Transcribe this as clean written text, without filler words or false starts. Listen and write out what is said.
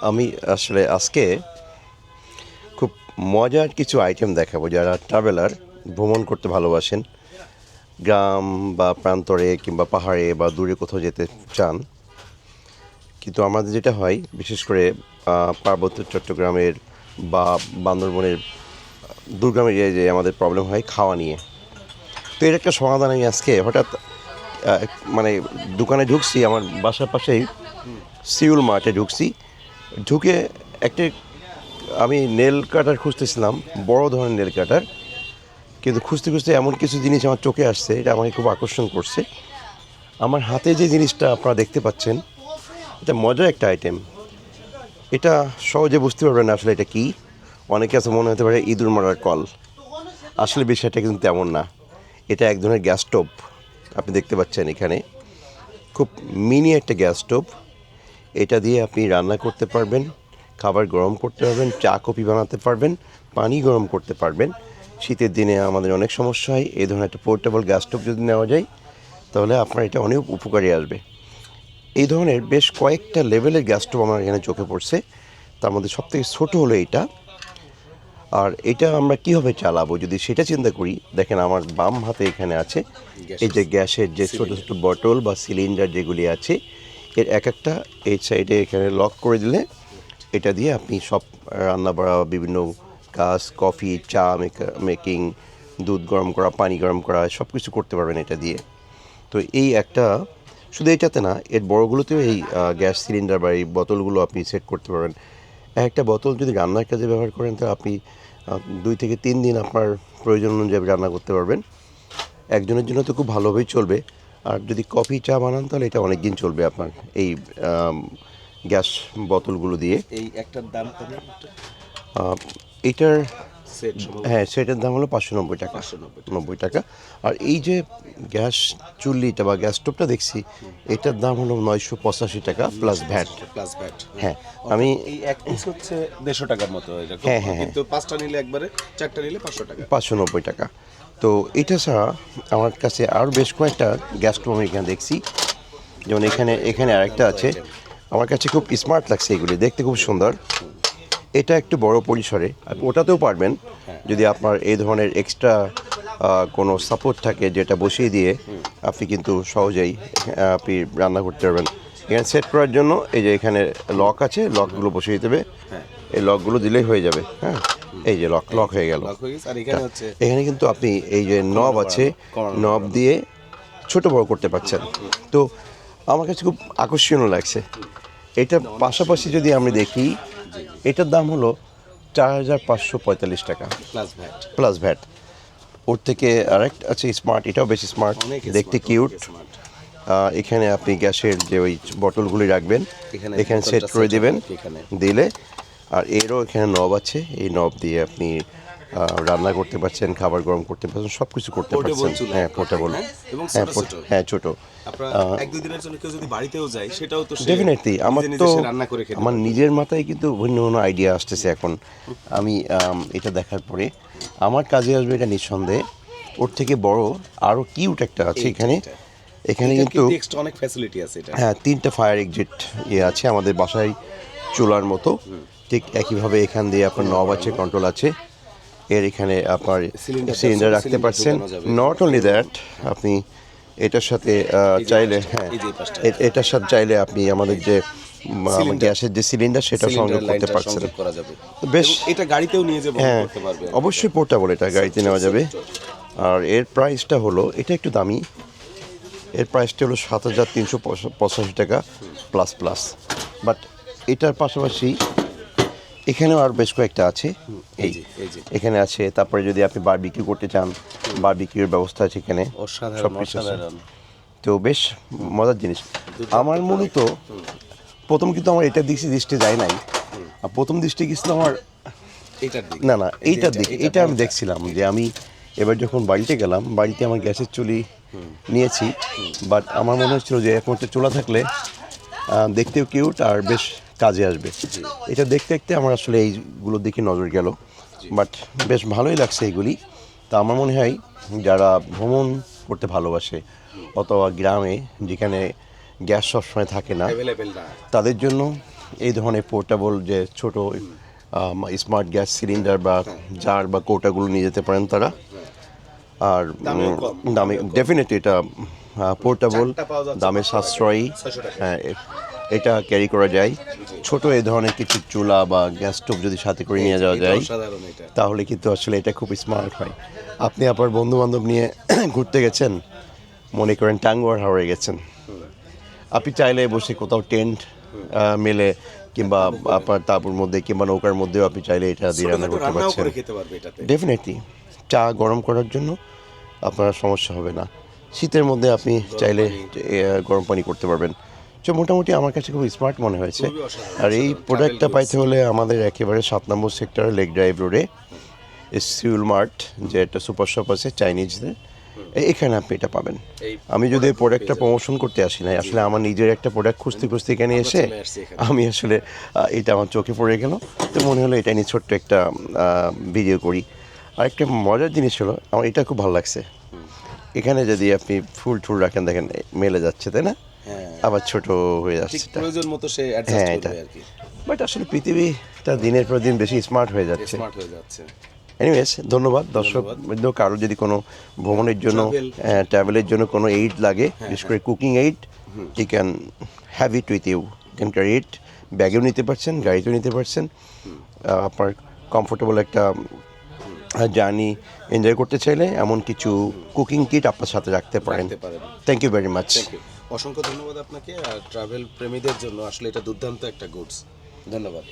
আমি আসলে আজকে খুব মজার কিছু আইটেম দেখাবো যারা ট্রাভেলার ভ্রমণ করতে ভালোবাসেন, গ্রাম বা প্রান্তরে কিংবা পাহাড়ে বা দূরে কোথাও যেতে চান। কিন্তু আমাদের যেটা হয় বিশেষ করে পার্বত্য চট্টগ্রামের বা বান্দরবনের দুর্গম এরিয়ায় যে আমাদের প্রবলেম হয় খাওয়া নিয়ে। তো এর একটা সমাধান আমি আজকে হঠাৎ আহ, মানে দোকানে ঢুকছি, আমার বাসার পাশেই সিউল মার্টে ঢুকছি। ঢুকে একটা আমি নেল কাটার খুঁজতেছিলাম, বড় ধরনের নেল কাটার, কিন্তু খুঁজতে খুঁজতে এমন কিছু জিনিস আমার চোখে আসছে, এটা আমাকে খুব আকর্ষণ করছে। আমার হাতে যে জিনিসটা আপনারা দেখতে পাচ্ছেন, এটা মজার একটা আইটেম। এটা সহজে বুঝতে পারবেন না আসলে এটা কি। অনেকে আছে মনে হতে পারে ইঁদুর মারার কল, আসলে বিষয়টা কিন্তু তেমন না। এটা এক ধরনের গ্যাস স্টোভ। আপনি দেখতে পাচ্ছেন এখানে খুব মিনি একটা গ্যাস স্টোভ। এটা দিয়ে আপনি রান্না করতে পারবেন, খাবার গরম করতে পারবেন, চা কফি বানাতে পারবেন, পানি গরম করতে পারবেন। শীতের দিনে আমাদের অনেক সমস্যা হয়, এই ধরনের একটা পোর্টেবল গ্যাস স্টোভ যদি নেওয়া যায় তাহলে আপনার এটা অনেক উপকারী আসবে। এই ধরনের বেশ কয়েকটা লেভেলের গ্যাস স্টোভ আমার এখানে চোখে পড়ছে, তার মধ্যে সবথেকে ছোটো হলো এইটা। আর এটা আমরা কীভাবে চালাবো যদি সেটা চিন্তা করি, দেখেন আমার বাম হাতে এখানে আছে এই যে গ্যাসের যে ছোটো ছোটো বটল বা সিলিন্ডার যেগুলি আছে, এর এক একটা এই সাইডে এখানে লক করে দিলে এটা দিয়ে আপনি সব রান্না বাড়া, বিভিন্ন কাজ, কফি, চা মেকিং, দুধ গরম করা, পানি গরম করা, সব কিছু করতে পারবেন এটা দিয়ে। তো এই একটা, শুধু এটাতে না, এর বড়গুলোতেও এই গ্যাস সিলিন্ডার বা এই বোতলগুলো আপনি সেট করতে পারবেন। একটা বোতল যদি রান্নার কাজে ব্যবহার করেন তো আপনি 2 থেকে 3 দিন আপনার প্রয়োজন অনুযায়ী রান্না করতে পারবেন। একজনের জন্য তো খুব ভালোভাবেই চলবে। আর যদি কফি চা বানান তাহলে এটা অনেক দিন চলবে আপনার এই গ্যাস বোতলগুলো দিয়ে। এই একটার দাম কত? এইটার সেট হ্যাঁ, সেটার দাম হলো 590 টাকা। 90 টাকা। আর এই যে গ্যাস চুল্লিটা বা গ্যাস স্টোভটা দেখছি, এটার দাম হলো 985 টাকা প্লাস ভ্যাট। Plus VAT. হ্যাঁ, আমি আমি এই এক পিস হচ্ছে 150 টাকার মতো এরকম। হ্যাঁ, হ্যাঁ, হ্যাঁ। কিন্তু 5টা নিলে একবারে, 4টা নিলে 500 টাকা। 590 টাকা। তো এটা ছাড়া আমার কাছে আরও বেশ কয়েকটা গ্যাস স্টোভ আমি এখানে দেখছি। যেমন এখানে এখানে আরেকটা আছে, আমার কাছে খুব স্মার্ট লাগছে, এগুলি দেখতে খুব সুন্দর। এটা একটু বড় পরিসরে, আপনি ওটাতেও পারবেন যদি আপনার এই ধরনের এক্সট্রা কোনো সাপোর্ট থাকে, যেটা বসিয়ে দিয়ে আপনি কিন্তু সহজেই আপনি রান্না করতে পারবেন। এখানে সেট করার জন্য এই যে এখানে লক আছে, লকগুলো বসিয়ে দিতে হবে, এই লকগুলো দিলেই হয়ে যাবে। হ্যাঁ, এই যে লক লক হয়ে গেল। লক হয়ে গেছে। আর এখানে হচ্ছে এখানে কিন্তু আপনি এই যে নব আছে, নব দিয়ে ছোট বড় করতে পারছেন। তো আমার কাছে খুব আকর্ষণীয় লাগছে। এটার পাশাপাশি যদি আমি দেখি, এটার দাম হলো 4545 টাকা প্লাস ভ্যাট। Plus VAT. ওর থেকে আরেকটা আছে স্মার্ট, এটাও বেশি স্মার্ট, অনেক দেখতে smart, কিউট। অনেক smart। এখানে আপনি গ্যাসের যে ওই বটলগুলি রাখবেন, এখানে সেট বোতলটা করে set দিবেন, হবে এখানে। দিলে আর এরও এখানে নব আছে, এই নব দিয়ে আপনি রান্না করতে পারছেন, খাবার গরম করতে পারছেন, সব কিছু করতে Portable পারছেন। চুলা হ্যাঁ, এক কথায়, পোর্টেবল। হ্যাঁ? এবং হ্যাঁ, ছোট ছোট। হ্যাঁ, ছোটো। আপনারা 1-2 দিনের জন্য কেউ যদি বাড়িতেও যায়, সেটাও তো সে ডেফিনেটলি আমার নিজে তো সে রান্না করে খেতে আমার পারবে। নিজের মাথায় কিন্তু ভিন্ন ভিন্ন আইডিয়া আসতেছে এখন। আমি এটা দেখার পরে আমার কাজে আসবে এটা নিঃসন্দেহে। ওর থেকে বড় আরও কিউট একটা আছে এখানে। এখানে এটার কিন্তু এক্সট্রা অনেক ফ্যাসিলিটি আছে এটা। হ্যাঁ, 3টা ফায়ার এক্সিট আছে আমাদের বাসায় চুলার মতো। ঠিক একইভাবে এখান দিয়ে আপনার নব আছে, কন্ট্রোল আছে। এর এখানে আপনার সিলিন্ডার রাখতে পারছেন। ঢোকানো যাবে। নট অনলি দ্যাট, আপনি এটার সাথে চাইলে, হ্যাঁ, এই যে এই পাশটা। এটার সাথে চাইলে আপনি আমাদের যে Cylinder। গ্যাসের যে সিলিন্ডার সেটা সংযোগ সিলিন্ডার করতে লাইনটা পারছেন। সংযোগ করা যাবে। বেশ, এবং এটা গাড়িতেও নিয়ে যেয়ে বহন হ্যাঁ, করতে পারবে। অবশ্যই পোর্টেবল, এটা গাড়িতে নেওয়া যাবে। আর এর প্রাইসটা হলো, এটা একটু দামি, এর প্রাইসটা হলো 7385 টাকা প্লাস প্লাস। বাট এটার পাশাপাশি এখানেও আর বেশ কয়েকটা আছে। এই যে এই যে এখানে আছে, তারপরে যদি আপনি বারবিকিউ করতে চান, বারবিকিউর ব্যবস্থা আছে এখানে, অসাধারণ সব কিছু আছে। অসাধারণ। তো বেশ মজার জিনিস। আমার মূলত প্রথম কিন্তু আমার এটা দৃষ্টি যায় নাই। আর প্রথম দৃষ্টি গেছিল আমার, এটার দিকে। না এইটার দিকে। এটা আমি দেখছিলাম যে আমি এবার যখন বাড়িতে গেলাম, বাড়িতে আমার গ্যাসের চুলি নিয়েছি, বাট আমার মনে হচ্ছিল যে এখন একটা চুলা থাকলে দেখতেও কিউট আর বেশ কাজে আসবে। এটা দেখতে দেখতে আমার আসলে এইগুলোর দিকে নজর গেল, বাট বেশ ভালোই লাগছে এগুলি। তা আমার মনে হয় যারা ভ্রমণ করতে ভালোবাসে অথবা গ্রামে যেখানে গ্যাস সবসময় থাকে না, অ্যাভেলেবেল না। তাদের জন্য এই ধরনের পোর্টেবল যে ছোট স্মার্ট গ্যাস সিলিন্ডার বা জার বা কৌটাগুলো নিয়ে যেতে পারেন তারা। আর দামেও কম, দামে ডেফিনেটলি এটা পোর্টেবল, চারটা পাওয়া যাচ্ছে দামে মাত্র সাশ্রয়ী। 600 টাকা। হ্যাঁ, এটা ক্যারি করা যায়। ছোট এই ধরনের কিছু চুলা বা গ্যাস স্টোভ যদি সাথে করে নিয়ে যাওয়া এটা যায় অসাধারণ এটা। তাহলে কিন্তু আসলে এটা খুব স্মার্ট হয়। আপনি আপনার বন্ধু বান্ধব নিয়ে ঘুরতে গেছেন, মনে করেন টাঙ্গুয়ার হাওড়ে গেছেন, আপনি চাইলে বসে কোথাও টেন্ট মেলে কিংবা আপনার তাঁবুর মধ্যে কিংবা নৌকার মধ্যেও আপনি চাইলে এটা দিয়ে রান্না ছোটখাটো করতে রান্নাও পারছেন। করে খেতে পারবে এটাতে। ডেফিনেটলি চা গরম করার জন্য আপনার সমস্যা হবে না। শীতের মধ্যে আপনি চাইলে গরম পানি করতে পারবেন। তো মোটামুটি আমার কাছে খুব স্মার্ট মনে হয়েছে। খুবই অসাধারণ, আর এই অসাধারণ। প্রোডাক্টটা Travel পাইতে হলে আমাদের একেবারে 7 নম্বর সেক্টরে লেক ড্রাইভ রোডে সিউল মার্ট, যে একটা সুপার শপ আছে চাইনিজদের, এখানে আপনি এটা পাবেন। এই আমি যদি এই প্রোডাক্টটা পেয়ে যাবেন। প্রমোশন করতে আসি নাই, আসলে আমার নিজের একটা প্রোডাক্ট খুঁজতে খুঁজতে এখানে আমরা এসে চলে আসছি এখানে। আমি আসলে এটা আমার চোখে পড়ে গেল, তো মনে হলো এটা নিয়ে ছোট্ট একটা ভিডিও করি। আর একটা মজার জিনিস হলো, আমার এটা খুব ভালো লাগছে, এখানে যদি আপনি ফুল টুল রাখেন দেখেন মেলে যাচ্ছে, তাই না? হ্যাঁ, আবার ছোট হয়ে ঠিক যাচ্ছে এটা। প্রয়োজন মতো সে অ্যাডজাস্ট হ্যাঁ, করবে এটা। আর কি। বাট আসলে পৃথিবীটা দিনের পর দিন বেশি স্মার্ট হয়ে যাচ্ছে। স্মার্ট হয়ে যাচ্ছে। এনিওয়েজ, ধন্যবাদ দর্শক। কারো যদি কোনো ভ্রমণের জন্য, ট্রাভেলের জন্য কোনো এইড লাগে, বিশেষ করে cooking aid, you can have it with you, can carry it. ব্যাগেও নিতে পারছেন, গাড়িতেও নিতে পারছেন। আপনার কমফোর্টেবল একটা জার্নি এনজয় করতে চাইলে এমন কিছু কুকিং কিট আপনার সাথে রাখতে পারেন। রাখতে পারেন। Thank you very much. Thank you, অসংখ্য ধন্যবাদ আপনাকে। আর ট্রাভেল প্রেমীদের জন্য আসলে এটা দুর্দান্ত একটা গুডস। ধন্যবাদ।